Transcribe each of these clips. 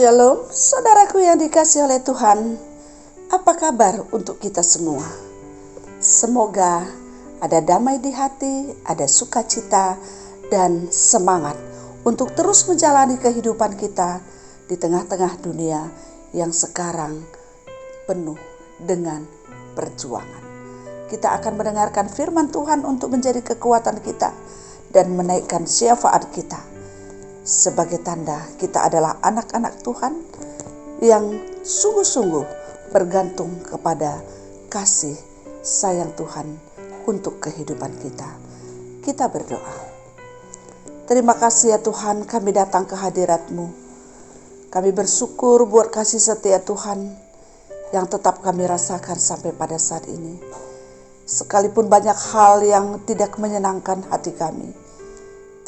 Shalom, saudaraku yang dikasihi oleh Tuhan. Apa kabar untuk kita semua? Semoga ada damai di hati, ada sukacita dan semangat untuk terus menjalani kehidupan kita di tengah-tengah dunia yang sekarang penuh dengan perjuangan. Kita akan mendengarkan firman Tuhan untuk menjadi kekuatan kita dan menaikkan syafaat kita. Sebagai tanda kita adalah anak-anak Tuhan yang sungguh-sungguh bergantung kepada kasih sayang Tuhan untuk kehidupan kita. Kita berdoa. Terima kasih ya Tuhan, kami datang ke hadirat-Mu. Kami bersyukur buat kasih setia Tuhan yang tetap kami rasakan sampai pada saat ini. Sekalipun banyak hal yang tidak menyenangkan hati kami,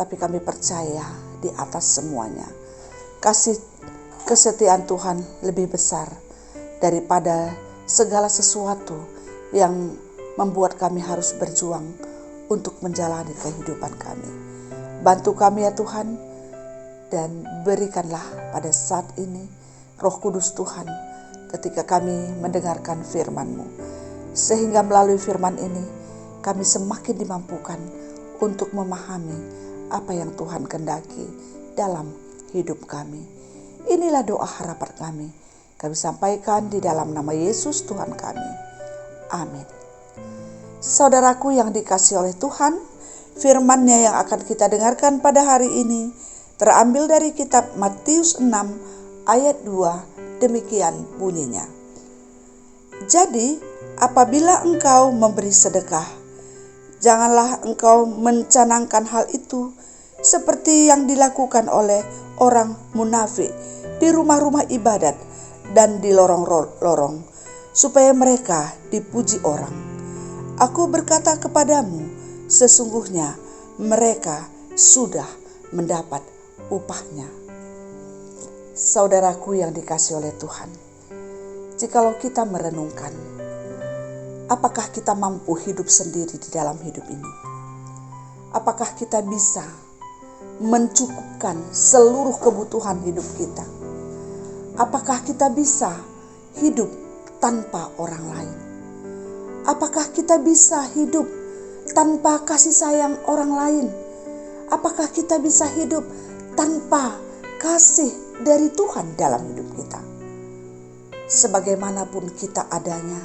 tapi kami percaya di atas semuanya, kasih kesetiaan Tuhan lebih besar daripada segala sesuatu yang membuat kami harus berjuang untuk menjalani kehidupan kami. Bantu kami ya Tuhan, dan berikanlah pada saat ini Roh Kudus Tuhan ketika kami mendengarkan firman-Mu, sehingga melalui firman ini kami semakin dimampukan untuk memahami apa yang Tuhan kehendaki dalam hidup kami. Inilah doa harapan kami. Kami sampaikan di dalam nama Yesus Tuhan kami. Amin. Saudaraku yang dikasihi oleh Tuhan, firman-Nya yang akan kita dengarkan pada hari ini terambil dari kitab Matius 6 ayat 2. Demikian bunyinya. Jadi, apabila engkau memberi sedekah, janganlah engkau mencanangkan hal itu seperti yang dilakukan oleh orang munafik di rumah-rumah ibadat dan di lorong-lorong, supaya mereka dipuji orang. Aku berkata kepadamu, sesungguhnya mereka sudah mendapat upahnya. Saudaraku yang dikasihi oleh Tuhan, jikalau kita merenungkan, apakah kita mampu hidup sendiri di dalam hidup ini? Apakah kita bisa mencukupkan seluruh kebutuhan hidup kita? Apakah kita bisa hidup tanpa orang lain? Apakah kita bisa hidup tanpa kasih sayang orang lain? Apakah kita bisa hidup tanpa kasih dari Tuhan dalam hidup kita? Sebagaimanapun kita adanya,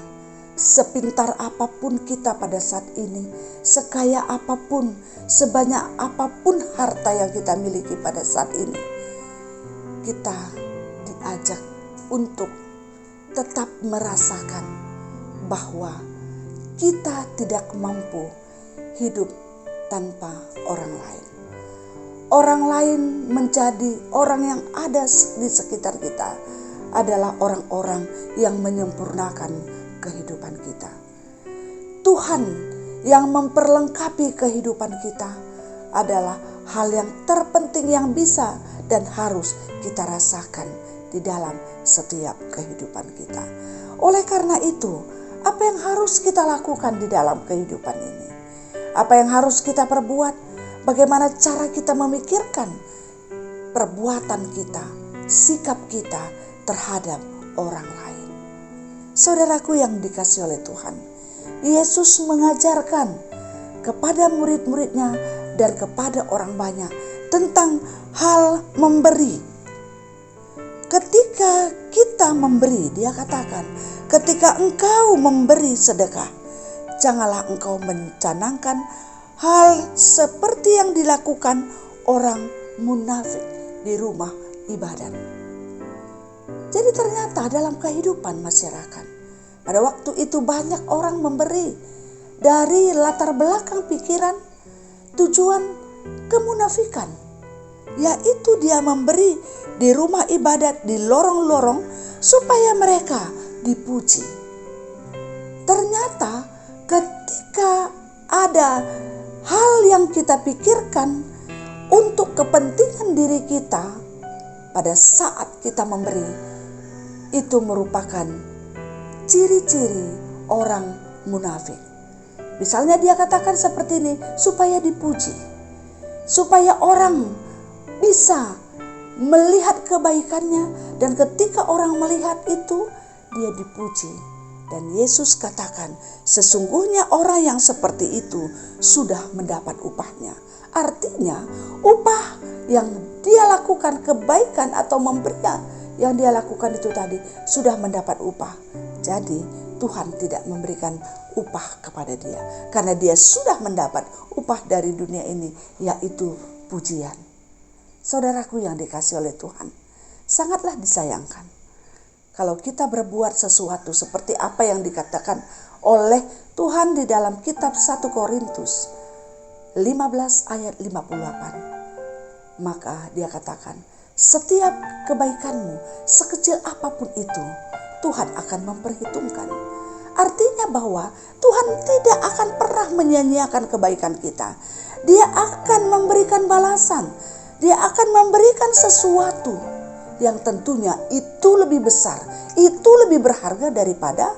sepintar apapun kita pada saat ini, sekaya apapun, sebanyak apapun harta yang kita miliki pada saat ini, kita diajak untuk tetap merasakan bahwa kita tidak mampu hidup tanpa orang lain. Orang lain menjadi orang yang ada di sekitar kita adalah orang-orang yang menyempurnakan kehidupan kita. Tuhan yang memperlengkapi kehidupan kita adalah hal yang terpenting yang bisa dan harus kita rasakan di dalam setiap kehidupan kita. Oleh karena itu, apa yang harus kita lakukan di dalam kehidupan ini? Apa yang harus kita perbuat? Bagaimana cara kita memikirkan perbuatan kita, sikap kita terhadap orang lain? Saudaraku yang dikasihi oleh Tuhan, Yesus mengajarkan kepada murid-muridnya dan kepada orang banyak tentang hal memberi. Ketika kita memberi, dia katakan, ketika engkau memberi sedekah, janganlah engkau mencanangkan hal seperti yang dilakukan orang munafik di rumah ibadat. Jadi ternyata dalam kehidupan masyarakat, pada waktu itu banyak orang memberi dari latar belakang pikiran, tujuan kemunafikan, yaitu dia memberi di rumah ibadat, di lorong-lorong supaya mereka dipuji. Ternyata ketika ada hal yang kita pikirkan untuk kepentingan diri kita, pada saat kita memberi, itu merupakan ciri-ciri orang munafik. Misalnya dia katakan seperti ini, supaya dipuji, supaya orang bisa melihat kebaikannya, dan ketika orang melihat itu, dia dipuji. Dan Yesus katakan, sesungguhnya orang yang seperti itu sudah mendapat upahnya. Artinya, upah yang dia lakukan, kebaikan atau memberikan yang dia lakukan itu tadi sudah mendapat upah. Jadi Tuhan tidak memberikan upah kepada dia, karena dia sudah mendapat upah dari dunia ini, yaitu pujian. Saudaraku yang dikasihi oleh Tuhan, sangatlah disayangkan kalau kita berbuat sesuatu seperti apa yang dikatakan oleh Tuhan di dalam kitab 1 Korintus 15 ayat 58. Maka dia katakan, setiap kebaikanmu sekecil apapun itu, Tuhan akan memperhitungkan. Artinya bahwa Tuhan tidak akan pernah menyia-nyiakan kebaikan kita. Dia akan memberikan balasan. Dia akan memberikan sesuatu yang tentunya itu lebih besar, itu lebih berharga daripada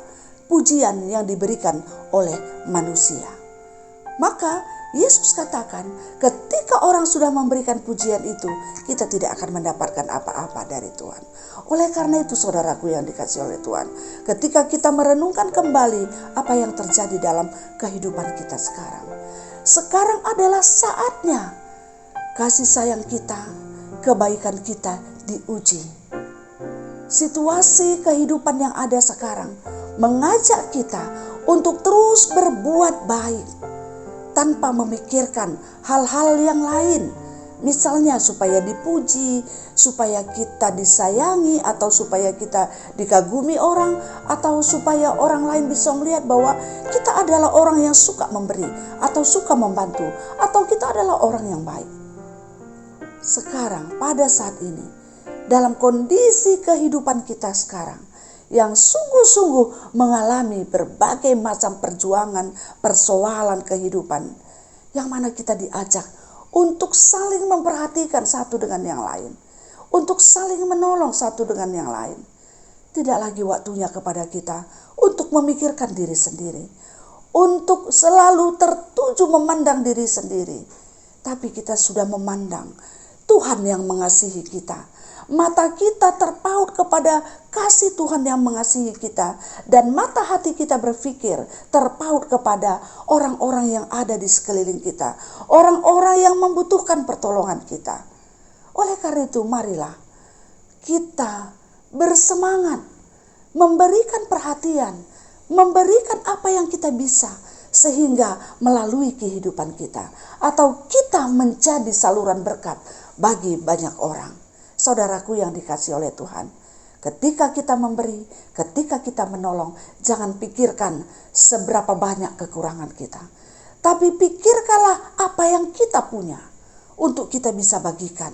pujian yang diberikan oleh manusia. Maka Yesus katakan, ketika orang sudah memberikan pujian itu, kita tidak akan mendapatkan apa-apa dari Tuhan. Oleh karena itu, saudaraku yang dikasihi oleh Tuhan, ketika kita merenungkan kembali apa yang terjadi dalam kehidupan kita sekarang adalah saatnya kasih sayang kita, kebaikan kita diuji. Situasi kehidupan yang ada sekarang mengajak kita untuk terus berbuat baik tanpa memikirkan hal-hal yang lain. Misalnya supaya dipuji, supaya kita disayangi, atau supaya kita dikagumi orang, atau supaya orang lain bisa melihat bahwa kita adalah orang yang suka memberi, atau suka membantu, atau kita adalah orang yang baik. Sekarang pada saat ini, dalam kondisi kehidupan kita sekarang, yang sungguh-sungguh mengalami berbagai macam perjuangan, persoalan kehidupan, yang mana kita diajak untuk saling memperhatikan satu dengan yang lain, untuk saling menolong satu dengan yang lain. Tidak lagi waktunya kepada kita untuk memikirkan diri sendiri, untuk selalu tertuju memandang diri sendiri, tapi kita sudah memandang Tuhan yang mengasihi kita. Mata kita terpaut kepada kasih Tuhan yang mengasihi kita, dan mata hati kita berpikir terpaut kepada orang-orang yang ada di sekeliling kita, orang-orang yang membutuhkan pertolongan kita. Oleh karena itu, marilah kita bersemangat memberikan perhatian, memberikan apa yang kita bisa, sehingga melalui kehidupan kita atau kita menjadi saluran berkat bagi banyak orang. Saudaraku yang dikasihi oleh Tuhan, ketika kita memberi, ketika kita menolong, jangan pikirkan seberapa banyak kekurangan kita, tapi pikirkanlah apa yang kita punya untuk kita bisa bagikan.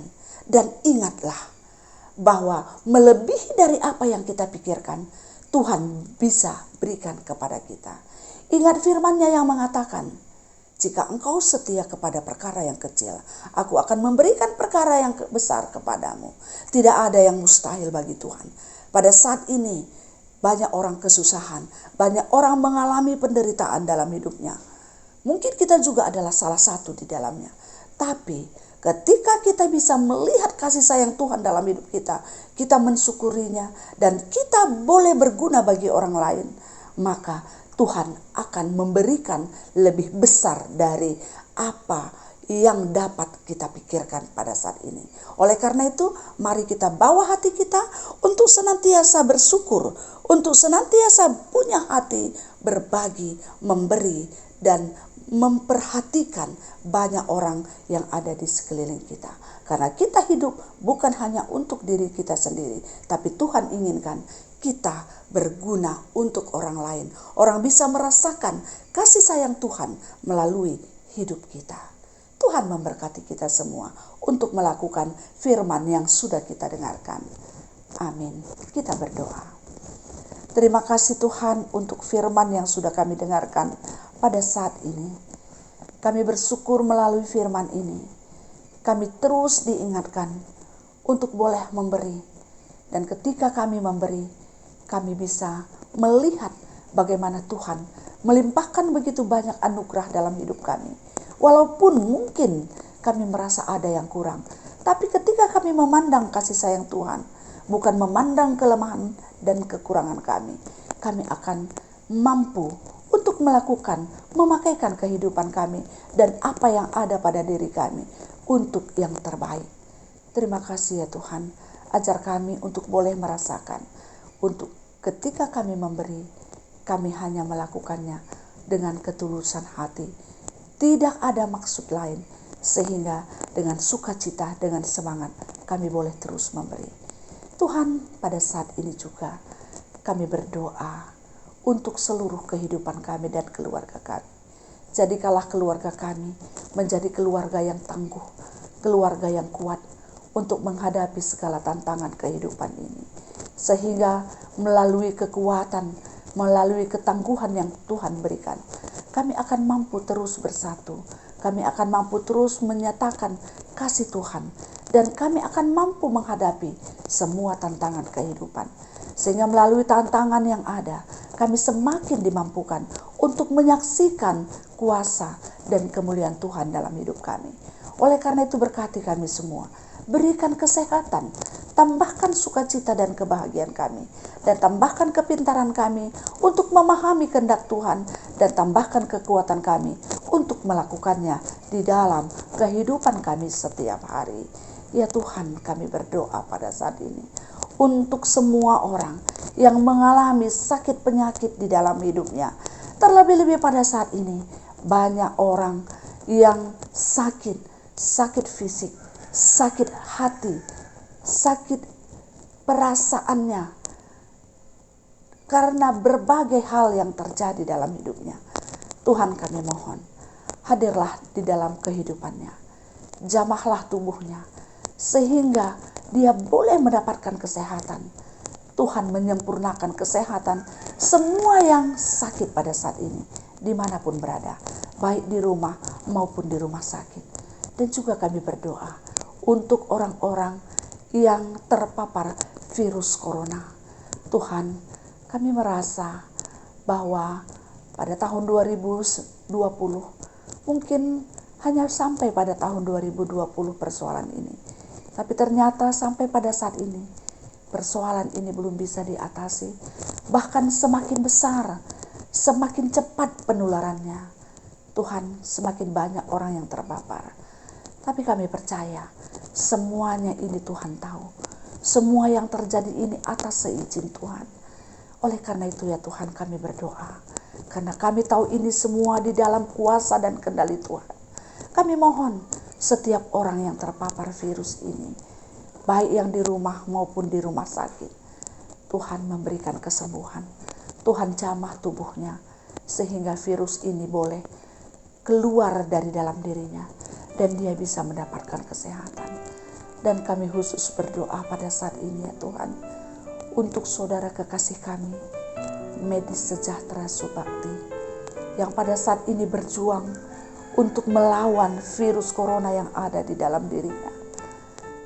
Dan ingatlah bahwa melebihi dari apa yang kita pikirkan, Tuhan bisa berikan kepada kita. Ingat firman-Nya yang mengatakan, jika engkau setia kepada perkara yang kecil, aku akan memberikan perkara yang besar kepadamu. Tidak ada yang mustahil bagi Tuhan. Pada saat ini, banyak orang kesusahan, banyak orang mengalami penderitaan dalam hidupnya. Mungkin kita juga adalah salah satu di dalamnya. Tapi ketika kita bisa melihat kasih sayang Tuhan dalam hidup kita, kita mensyukurinya, dan kita boleh berguna bagi orang lain, maka Tuhan akan memberikan lebih besar dari apa yang dapat kita pikirkan pada saat ini. Oleh karena itu, mari kita bawa hati kita untuk senantiasa bersyukur, untuk senantiasa punya hati berbagi, memberi, dan memperhatikan banyak orang yang ada di sekeliling kita. Karena kita hidup bukan hanya untuk diri kita sendiri, tapi Tuhan inginkan kita berguna untuk orang lain. Orang bisa merasakan kasih sayang Tuhan melalui hidup kita. Tuhan memberkati kita semua untuk melakukan firman yang sudah kita dengarkan. Amin. Kita berdoa. Terima kasih Tuhan untuk firman yang sudah kami dengarkan pada saat ini. Kami bersyukur melalui firman ini. Kami terus diingatkan untuk boleh memberi. Dan ketika kami memberi, kami bisa melihat bagaimana Tuhan melimpahkan begitu banyak anugerah dalam hidup kami. Walaupun mungkin kami merasa ada yang kurang, Tapi ketika kami memandang kasih sayang Tuhan, bukan memandang kelemahan dan kekurangan kami akan mampu untuk melakukan, memakaikan kehidupan kami dan apa yang ada pada diri kami untuk yang terbaik. Terima kasih ya Tuhan, ajar kami untuk boleh merasakan, untuk ketika kami memberi, kami hanya melakukannya dengan ketulusan hati. Tidak ada maksud lain, sehingga dengan sukacita, dengan semangat, kami boleh terus memberi. Tuhan, pada saat ini juga kami berdoa untuk seluruh kehidupan kami dan keluarga kami. Jadikanlah keluarga kami menjadi keluarga yang tangguh, keluarga yang kuat untuk menghadapi segala tantangan kehidupan ini. Sehingga melalui kekuatan, melalui ketangguhan yang Tuhan berikan, kami akan mampu terus bersatu. Kami akan mampu terus menyatakan kasih Tuhan. Dan kami akan mampu menghadapi semua tantangan kehidupan. Sehingga melalui tantangan yang ada, kami semakin dimampukan untuk menyaksikan kuasa dan kemuliaan Tuhan dalam hidup kami. Oleh karena itu berkati kami semua. Berikan kesehatan, tambahkan sukacita dan kebahagiaan kami, dan tambahkan kepintaran kami untuk memahami kehendak Tuhan, dan tambahkan kekuatan kami untuk melakukannya di dalam kehidupan kami setiap hari. Ya Tuhan, kami berdoa pada saat ini untuk semua orang yang mengalami sakit penyakit di dalam hidupnya. Terlebih-lebih pada saat ini banyak orang yang sakit fisik, sakit hati, sakit perasaannya karena berbagai hal yang terjadi dalam hidupnya. Tuhan, kami mohon, hadirlah di dalam kehidupannya, jamahlah tubuhnya sehingga dia boleh mendapatkan kesehatan. Tuhan menyempurnakan kesehatan semua yang sakit pada saat ini, dimanapun berada, baik di rumah maupun di rumah sakit. Dan juga kami berdoa untuk orang-orang yang terpapar virus corona. Tuhan, kami merasa bahwa pada tahun 2020 mungkin hanya sampai pada tahun 2020 persoalan ini. Tapi ternyata sampai pada saat ini persoalan ini belum bisa diatasi. Bahkan semakin besar, semakin cepat penularannya. Tuhan, semakin banyak orang yang terpapar. Tapi kami percaya semuanya ini Tuhan tahu. Semua yang terjadi ini atas seizin Tuhan. Oleh karena itu ya Tuhan, kami berdoa. Karena kami tahu ini semua di dalam kuasa dan kendali Tuhan. Kami mohon setiap orang yang terpapar virus ini, baik yang di rumah maupun di rumah sakit, Tuhan memberikan kesembuhan. Tuhan jamah tubuhnya sehingga virus ini boleh keluar dari dalam dirinya dan dia bisa mendapatkan kesehatan. Dan kami khusus berdoa pada saat ini ya Tuhan, untuk saudara kekasih kami, Medis Sejahtera Subakti, yang pada saat ini berjuang untuk melawan virus corona yang ada di dalam dirinya.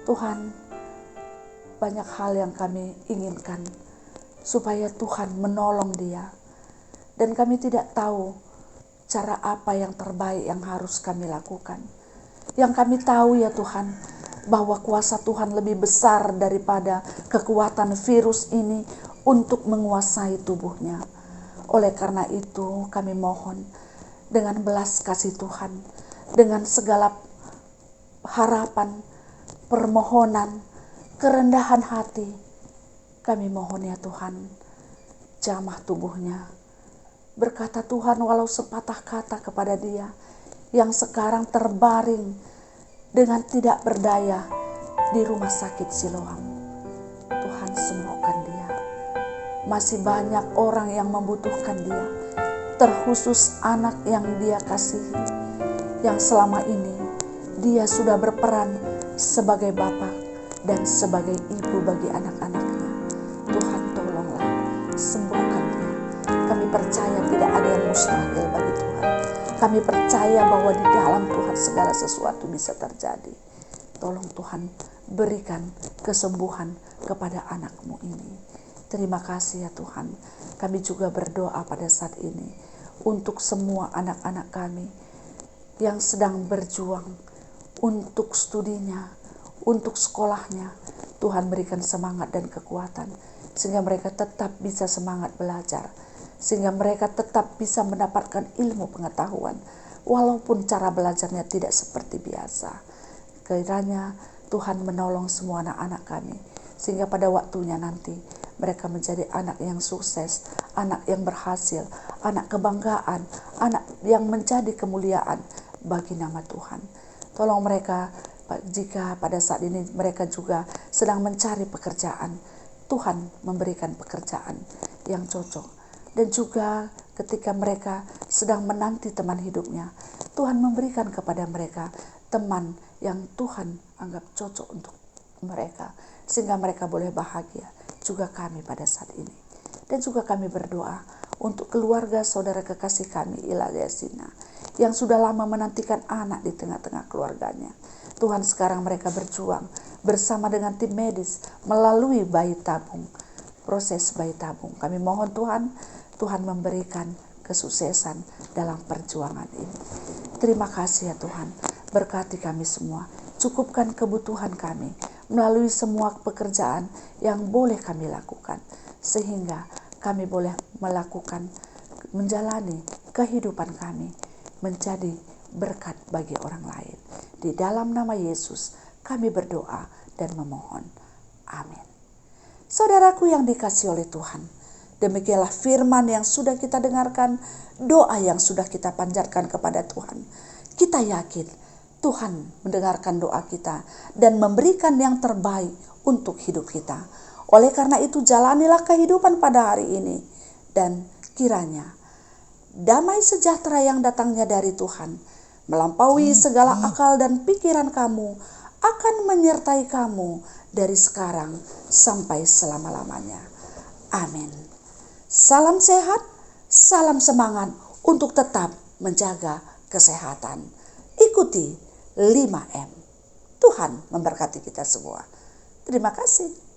Tuhan, banyak hal yang kami inginkan supaya Tuhan menolong dia. Dan kami tidak tahu cara apa yang terbaik yang harus kami lakukan. Yang kami tahu ya Tuhan, bahwa kuasa Tuhan lebih besar daripada kekuatan virus ini untuk menguasai tubuhnya. Oleh karena itu kami mohon dengan belas kasih Tuhan, dengan segala harapan, permohonan, kerendahan hati, kami mohon ya Tuhan, jamah tubuhnya. Berkata Tuhan, walau sepatah kata kepada dia yang sekarang terbaring dengan tidak berdaya di rumah sakit Siloam. Tuhan, sembuhkan dia. Masih banyak orang yang membutuhkan dia, terkhusus anak yang dia kasihi, yang selama ini dia sudah berperan sebagai bapak dan sebagai ibu bagi anak-anaknya. Tuhan, tolonglah, sembuhkan dia. Kami percaya tidak ada yang mustahil bagi Tuhan. Kami percaya bahwa di dalam Tuhan segala sesuatu bisa terjadi. Tolong Tuhan, berikan kesembuhan kepada anak-Mu ini. Terima kasih ya Tuhan. Kami juga berdoa pada saat ini untuk semua anak-anak kami yang sedang berjuang untuk studinya, untuk sekolahnya. Tuhan berikan semangat dan kekuatan, sehingga mereka tetap bisa semangat belajar, sehingga mereka tetap bisa mendapatkan ilmu pengetahuan, walaupun cara belajarnya tidak seperti biasa. Kiranya Tuhan menolong semua anak-anak kami, sehingga pada waktunya nanti mereka menjadi anak yang sukses, anak yang berhasil, anak kebanggaan, anak yang menjadi kemuliaan bagi nama Tuhan. Tolong mereka jika pada saat ini mereka juga sedang mencari pekerjaan, Tuhan memberikan pekerjaan yang cocok. Dan juga ketika mereka sedang menanti teman hidupnya, Tuhan memberikan kepada mereka teman yang Tuhan anggap cocok untuk mereka, sehingga mereka boleh bahagia. Juga kami pada saat ini. Dan juga kami berdoa untuk keluarga saudara kekasih kami Ila Yasina, yang sudah lama menantikan anak di tengah-tengah keluarganya. Tuhan, sekarang mereka berjuang bersama dengan tim medis melalui bayi tabung, proses bayi tabung. Kami mohon Tuhan memberikan kesuksesan dalam perjuangan ini. Terima kasih ya Tuhan, berkati kami semua, cukupkan kebutuhan kami melalui semua pekerjaan yang boleh kami lakukan, sehingga kami boleh menjalani kehidupan kami menjadi berkat bagi orang lain. Di dalam nama Yesus kami berdoa dan memohon. Amin. Saudaraku yang dikasihi oleh Tuhan, demikianlah firman yang sudah kita dengarkan, doa yang sudah kita panjatkan kepada Tuhan. Kita yakin Tuhan mendengarkan doa kita dan memberikan yang terbaik untuk hidup kita. Oleh karena itu, jalanilah kehidupan pada hari ini, dan kiranya damai sejahtera yang datangnya dari Tuhan, melampaui segala akal dan pikiran kamu, akan menyertai kamu dari sekarang sampai selama-lamanya. Amin. Salam sehat, salam semangat untuk tetap menjaga kesehatan. Ikuti 5M. Tuhan memberkati kita semua. Terima kasih.